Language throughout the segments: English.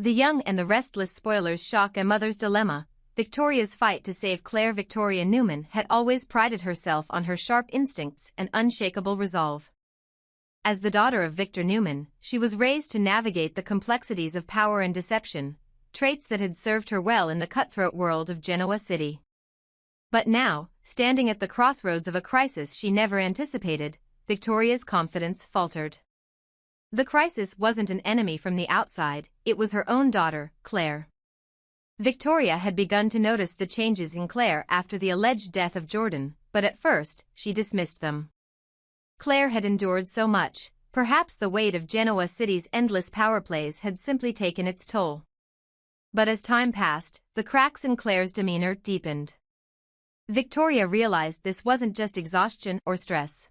The young and the restless spoilers shock a mother's dilemma. Victoria's fight to save Claire. Victoria Newman had always prided herself on her sharp instincts and unshakable resolve. As the daughter of Victor Newman, she was raised to navigate the complexities of power and deception, traits that had served her well in the cutthroat world of Genoa City. But now, standing at the crossroads of a crisis she never anticipated, Victoria's confidence faltered. The crisis wasn't an enemy from the outside, it was her own daughter, Claire. Victoria had begun to notice the changes in Claire after the alleged death of Jordan, but at first, she dismissed them. Claire had endured so much, perhaps the weight of Genoa City's endless power plays had simply taken its toll. But as time passed, the cracks in Claire's demeanor deepened. Victoria realized this wasn't just exhaustion or stress.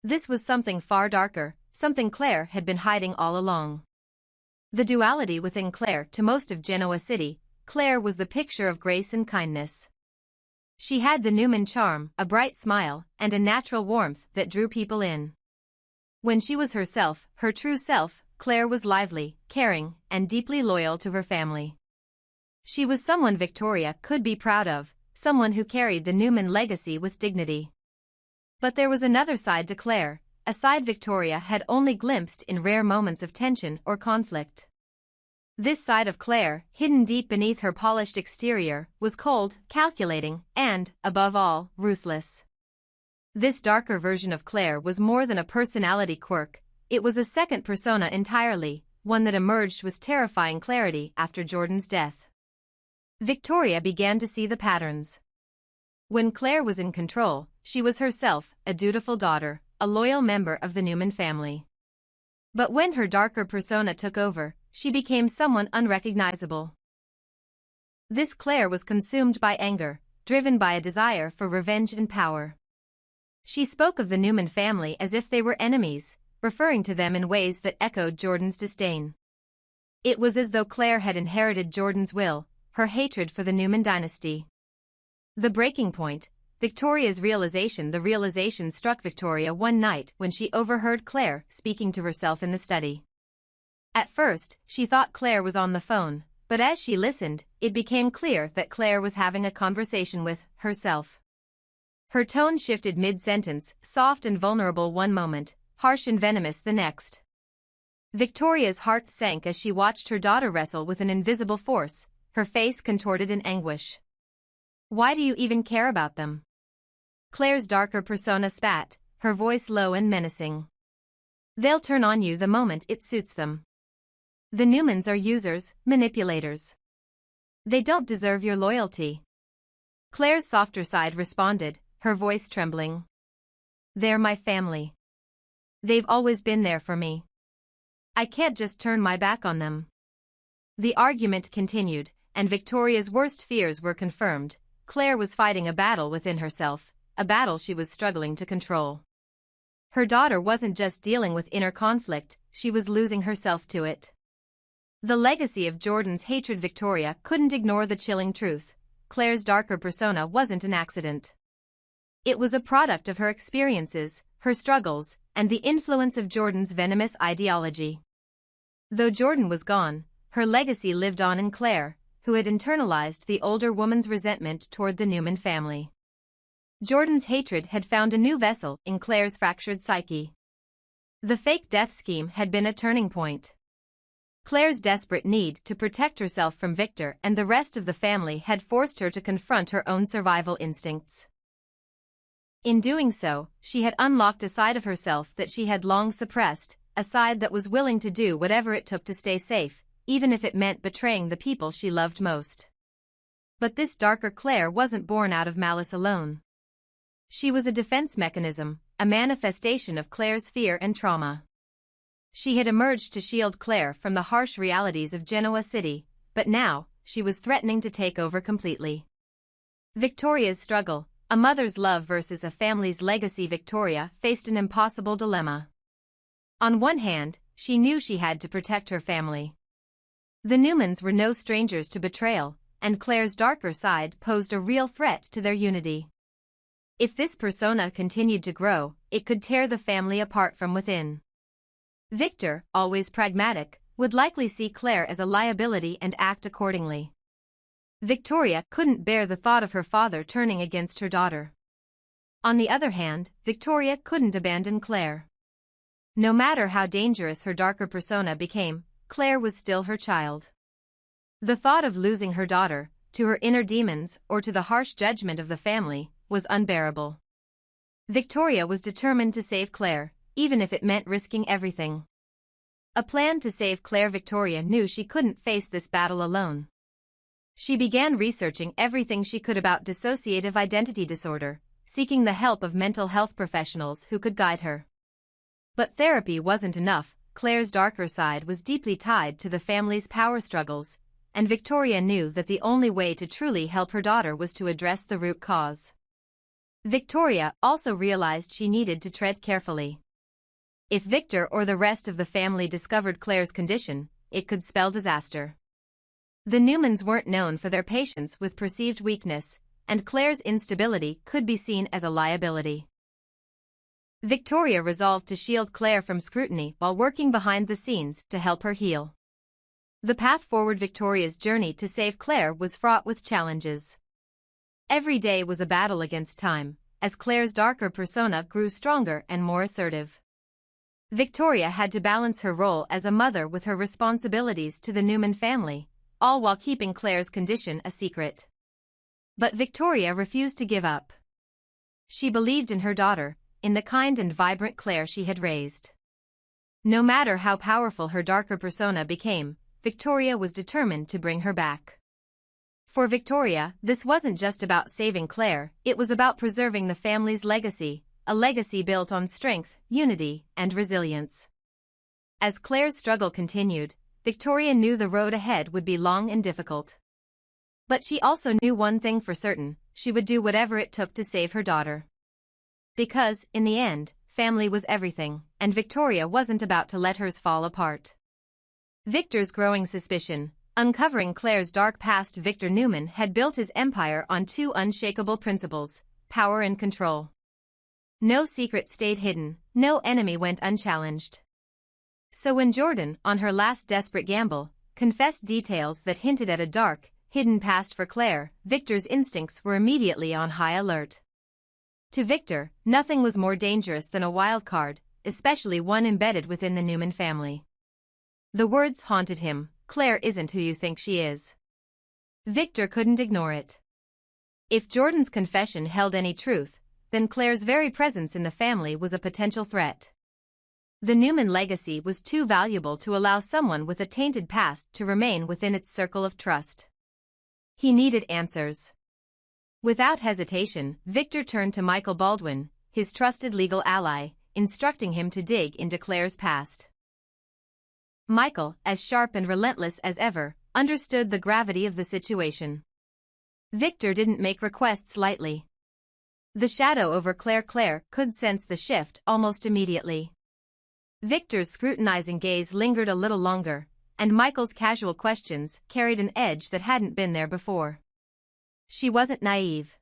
This was something far darker, something Claire had been hiding all along. The duality within Claire. To most of Genoa City, Claire was the picture of grace and kindness. She had the Newman charm, a bright smile, and a natural warmth that drew people in. When she was herself, her true self, Claire was lively, caring, and deeply loyal to her family. She was someone Victoria could be proud of, someone who carried the Newman legacy with dignity. But there was another side to Claire, a side Victoria had only glimpsed in rare moments of tension or conflict. This side of Claire, hidden deep beneath her polished exterior, was cold, calculating, and, above all, ruthless. This darker version of Claire was more than a personality quirk, it was a second persona entirely, one that emerged with terrifying clarity after Jordan's death. Victoria began to see the patterns. When Claire was in control, she was herself, a dutiful daughter, a loyal member of the Newman family. But when her darker persona took over, she became someone unrecognizable. This Claire was consumed by anger, driven by a desire for revenge and power. She spoke of the Newman family as if they were enemies, referring to them in ways that echoed Jordan's disdain. It was as though Claire had inherited Jordan's will, her hatred for the Newman dynasty. The breaking point, Victoria's realization. The realization struck Victoria one night when she overheard Claire speaking to herself in the study. At first, she thought Claire was on the phone, but as she listened, it became clear that Claire was having a conversation with herself. Her tone shifted mid-sentence, soft and vulnerable one moment, harsh and venomous the next. Victoria's heart sank as she watched her daughter wrestle with an invisible force, her face contorted in anguish. "Why do you even care about them?" Claire's darker persona spat, her voice low and menacing. "They'll turn on you the moment it suits them. The Newmans are users, manipulators. They don't deserve your loyalty." Claire's softer side responded, her voice trembling. "They're my family. They've always been there for me. I can't just turn my back on them." The argument continued, and Victoria's worst fears were confirmed. Claire was fighting a battle within herself, a battle she was struggling to control. Her daughter wasn't just dealing with inner conflict, she was losing herself to it. The legacy of Jordan's hatred. Victoria couldn't ignore the chilling truth. Claire's darker persona wasn't an accident. It was a product of her experiences, her struggles, and the influence of Jordan's venomous ideology. Though Jordan was gone, her legacy lived on in Claire, who had internalized the older woman's resentment toward the Newman family. Jordan's hatred had found a new vessel in Claire's fractured psyche. The fake death scheme had been a turning point. Claire's desperate need to protect herself from Victor and the rest of the family had forced her to confront her own survival instincts. In doing so, she had unlocked a side of herself that she had long suppressed, a side that was willing to do whatever it took to stay safe, even if it meant betraying the people she loved most. But this darker Claire wasn't born out of malice alone. She was a defense mechanism, a manifestation of Claire's fear and trauma. She had emerged to shield Claire from the harsh realities of Genoa City, but now, she was threatening to take over completely. Victoria's struggle, a mother's love versus a family's legacy. Victoria faced an impossible dilemma. On one hand, she knew she had to protect her family. The Newmans were no strangers to betrayal, and Claire's darker side posed a real threat to their unity. If this persona continued to grow, it could tear the family apart from within. Victor, always pragmatic, would likely see Claire as a liability and act accordingly. Victoria couldn't bear the thought of her father turning against her daughter. On the other hand, Victoria couldn't abandon Claire. No matter how dangerous her darker persona became, Claire was still her child. The thought of losing her daughter, to her inner demons or to the harsh judgment of the family, was unbearable. Victoria was determined to save Claire, even if it meant risking everything. A plan to save Claire. Victoria knew she couldn't face this battle alone. She began researching everything she could about dissociative identity disorder, seeking the help of mental health professionals who could guide her. But therapy wasn't enough. Claire's darker side was deeply tied to the family's power struggles, and Victoria knew that the only way to truly help her daughter was to address the root cause. Victoria also realized she needed to tread carefully. If Victor or the rest of the family discovered Claire's condition, it could spell disaster. The Newmans weren't known for their patience with perceived weakness, and Claire's instability could be seen as a liability. Victoria resolved to shield Claire from scrutiny while working behind the scenes to help her heal. The path forward. Victoria's journey to save Claire was fraught with challenges. Every day was a battle against time, as Claire's darker persona grew stronger and more assertive. Victoria had to balance her role as a mother with her responsibilities to the Newman family, all while keeping Claire's condition a secret. But Victoria refused to give up. She believed in her daughter, in the kind and vibrant Claire she had raised. No matter how powerful her darker persona became, Victoria was determined to bring her back. For Victoria, this wasn't just about saving Claire, it was about preserving the family's legacy, a legacy built on strength, unity, and resilience. As Claire's struggle continued, Victoria knew the road ahead would be long and difficult. But she also knew one thing for certain: she would do whatever it took to save her daughter. Because, in the end, family was everything, and Victoria wasn't about to let hers fall apart. Victor's growing suspicion, uncovering Claire's dark past. Victor Newman had built his empire on two unshakable principles: power and control. No secret stayed hidden, no enemy went unchallenged. So when Jordan, on her last desperate gamble, confessed details that hinted at a dark, hidden past for Claire, Victor's instincts were immediately on high alert. To Victor, nothing was more dangerous than a wild card, especially one embedded within the Newman family. The words haunted him: "Claire isn't who you think she is." Victor couldn't ignore it. If Jordan's confession held any truth, then Claire's very presence in the family was a potential threat. The Newman legacy was too valuable to allow someone with a tainted past to remain within its circle of trust. He needed answers. Without hesitation, Victor turned to Michael Baldwin, his trusted legal ally, instructing him to dig into Claire's past. Michael, as sharp and relentless as ever, understood the gravity of the situation. Victor didn't make requests lightly. The shadow over Claire could sense the shift almost immediately. Victor's scrutinizing gaze lingered a little longer, and Michael's casual questions carried an edge that hadn't been there before. She wasn't naive.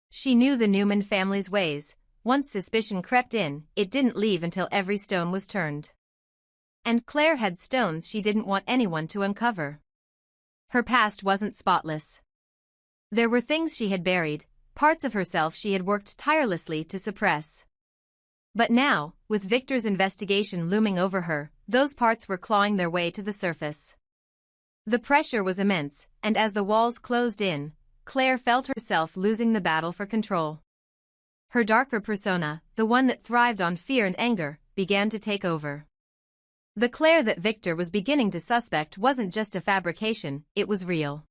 She knew the Newman family's ways. Once suspicion crept in, it didn't leave until every stone was turned. And Claire had stones she didn't want anyone to uncover. Her past wasn't spotless. There were things she had buried, parts of herself she had worked tirelessly to suppress. But now, with Victor's investigation looming over her, those parts were clawing their way to the surface. The pressure was immense, and as the walls closed in, Claire felt herself losing the battle for control. Her darker persona, the one that thrived on fear and anger, began to take over. The Claire that Victor was beginning to suspect wasn't just a fabrication, it was real.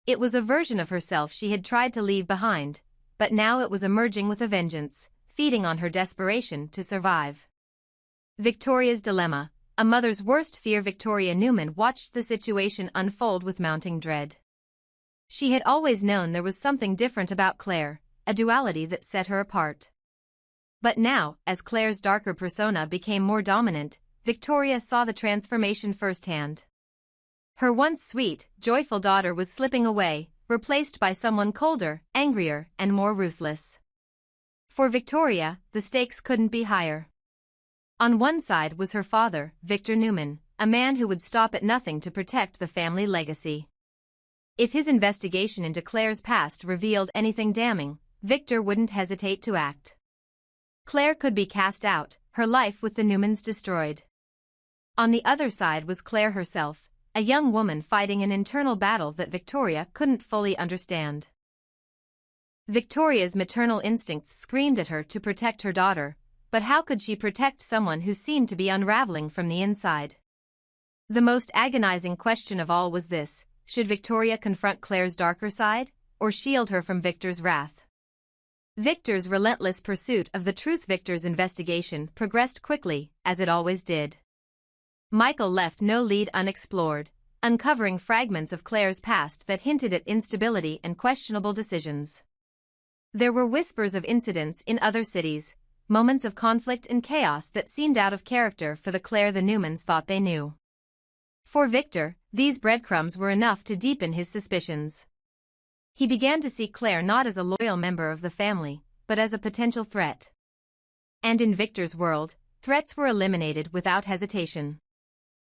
It was a version of herself she had tried to leave behind, but now it was emerging with a vengeance, feeding on her desperation to survive. Victoria's dilemma, a mother's worst fear. Victoria Newman watched the situation unfold with mounting dread. She had always known there was something different about Claire, a duality that set her apart. But now, as Claire's darker persona became more dominant, Victoria saw the transformation firsthand. Her once sweet, joyful daughter was slipping away, replaced by someone colder, angrier, and more ruthless. For Victoria, the stakes couldn't be higher. On one side was her father, Victor Newman, a man who would stop at nothing to protect the family legacy. If his investigation into Claire's past revealed anything damning, Victor wouldn't hesitate to act. Claire could be cast out, her life with the Newmans destroyed. On the other side was Claire herself, a young woman fighting an internal battle that Victoria couldn't fully understand. Victoria's maternal instincts screamed at her to protect her daughter, but how could she protect someone who seemed to be unraveling from the inside? The most agonizing question of all was this: should Victoria confront Claire's darker side, or shield her from Victor's wrath? Victor's relentless pursuit of the truth. Victor's investigation progressed quickly, as it always did. Michael left no lead unexplored, uncovering fragments of Claire's past that hinted at instability and questionable decisions. There were whispers of incidents in other cities, moments of conflict and chaos that seemed out of character for the Claire the Newmans thought they knew. For Victor, these breadcrumbs were enough to deepen his suspicions. He began to see Claire not as a loyal member of the family, but as a potential threat. And in Victor's world, threats were eliminated without hesitation.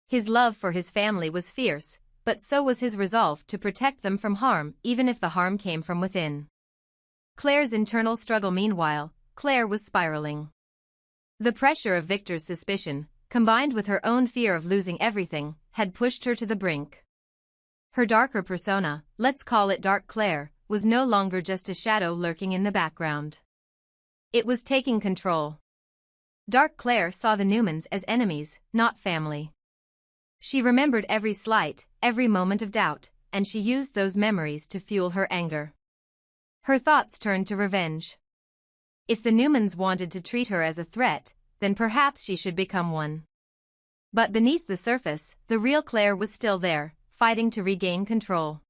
His love for his family was fierce, but so was his resolve to protect them from harm, even if the harm came from within. Claire's internal struggle. Meanwhile, Claire was spiraling. The pressure of Victor's suspicion, combined with her own fear of losing everything, had pushed her to the brink. Her darker persona, let's call it Dark Claire, was no longer just a shadow lurking in the background. It was taking control. Dark Claire saw the Newmans as enemies, not family. She remembered every slight, every moment of doubt, and she used those memories to fuel her anger. Her thoughts turned to revenge. If the Newmans wanted to treat her as a threat, then perhaps she should become one. But beneath the surface, the real Claire was still there, fighting to regain control.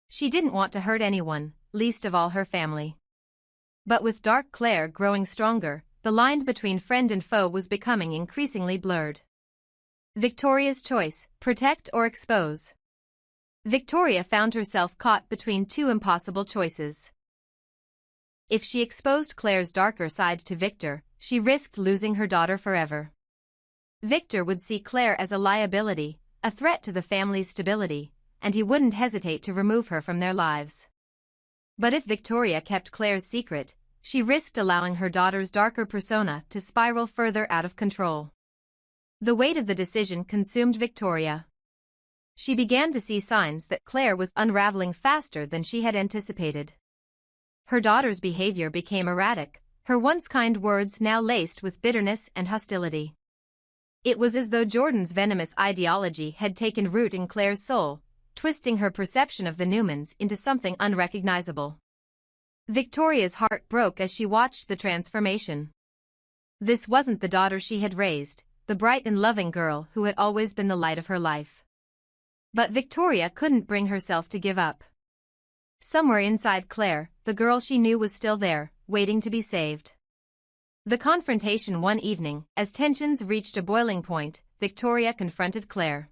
She didn't want to hurt anyone, least of all her family. But with Dark Claire growing stronger, the line between friend and foe was becoming increasingly blurred. Victoria's choice: protect or expose. Victoria found herself caught between two impossible choices. If she exposed Claire's darker side to Victor, she risked losing her daughter forever. Victor would see Claire as a liability, a threat to the family's stability, and he wouldn't hesitate to remove her from their lives. But if Victoria kept Claire's secret, she risked allowing her daughter's darker persona to spiral further out of control. The weight of the decision consumed Victoria. She began to see signs that Claire was unraveling faster than she had anticipated. Her daughter's behavior became erratic, her once kind words now laced with bitterness and hostility. It was as though Jordan's venomous ideology had taken root in Claire's soul, twisting her perception of the Newmans into something unrecognizable. Victoria's heart broke as she watched the transformation. This wasn't the daughter she had raised, the bright and loving girl who had always been the light of her life. But Victoria couldn't bring herself to give up. Somewhere inside Claire, the girl she knew was still there, waiting to be saved. The confrontation one evening, as tensions reached a boiling point, Victoria confronted Claire.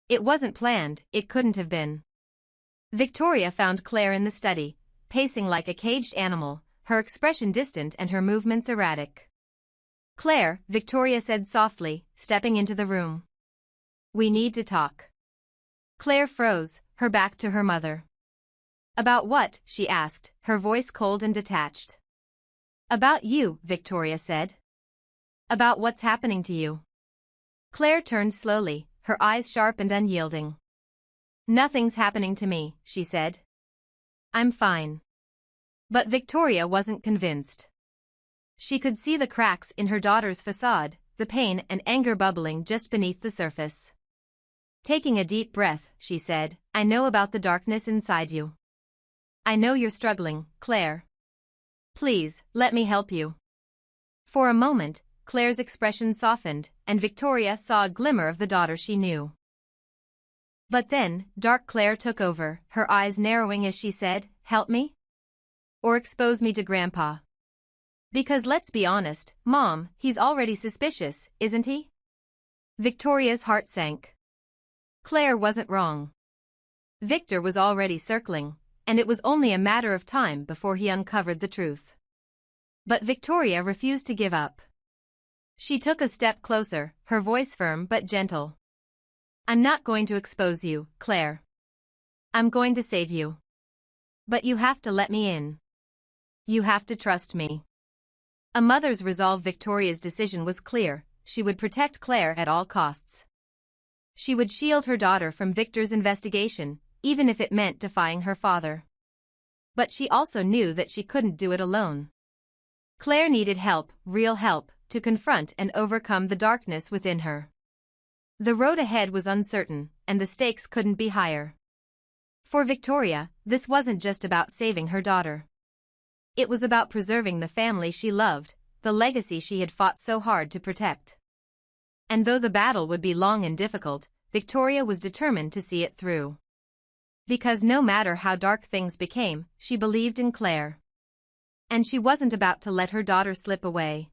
It wasn't planned, it couldn't have been. Victoria found Claire in the study, pacing like a caged animal, her expression distant and her movements erratic. "Claire," Victoria said softly, stepping into the room. "We need to talk." Claire froze, her back to her mother. "About what?" she asked, her voice cold and detached. "About you," Victoria said. "About what's happening to you." Claire turned slowly, her eyes sharp and unyielding. "Nothing's happening to me," she said. "I'm fine." But Victoria wasn't convinced. She could see the cracks in her daughter's facade, the pain and anger bubbling just beneath the surface. Taking a deep breath, she said, "I know about the darkness inside you. I know you're struggling, Claire. Please, let me help you." For a moment, Claire's expression softened, and Victoria saw a glimmer of the daughter she knew. But then, Dark Claire took over, her eyes narrowing as she said, "Help me? Or expose me to Grandpa? Because let's be honest, Mom, he's already suspicious, isn't he?" Victoria's heart sank. Claire wasn't wrong. Victor was already circling, and it was only a matter of time before he uncovered the truth. But Victoria refused to give up. She took a step closer, her voice firm but gentle. I'm not going to expose you, Claire. I'm going to save you. But you have to let me in. You have to trust me. A mother's resolve. Victoria's decision was clear: she would protect Claire at all costs. She would shield her daughter from Victor's investigation, even if it meant defying her father. But she also knew that she couldn't do it alone. Claire needed help, real help, to confront and overcome the darkness within her. The road ahead was uncertain, and the stakes couldn't be higher. For Victoria, this wasn't just about saving her daughter. It was about preserving the family she loved, the legacy she had fought so hard to protect. And though the battle would be long and difficult, Victoria was determined to see it through. Because no matter how dark things became, she believed in Claire. And she wasn't about to let her daughter slip away.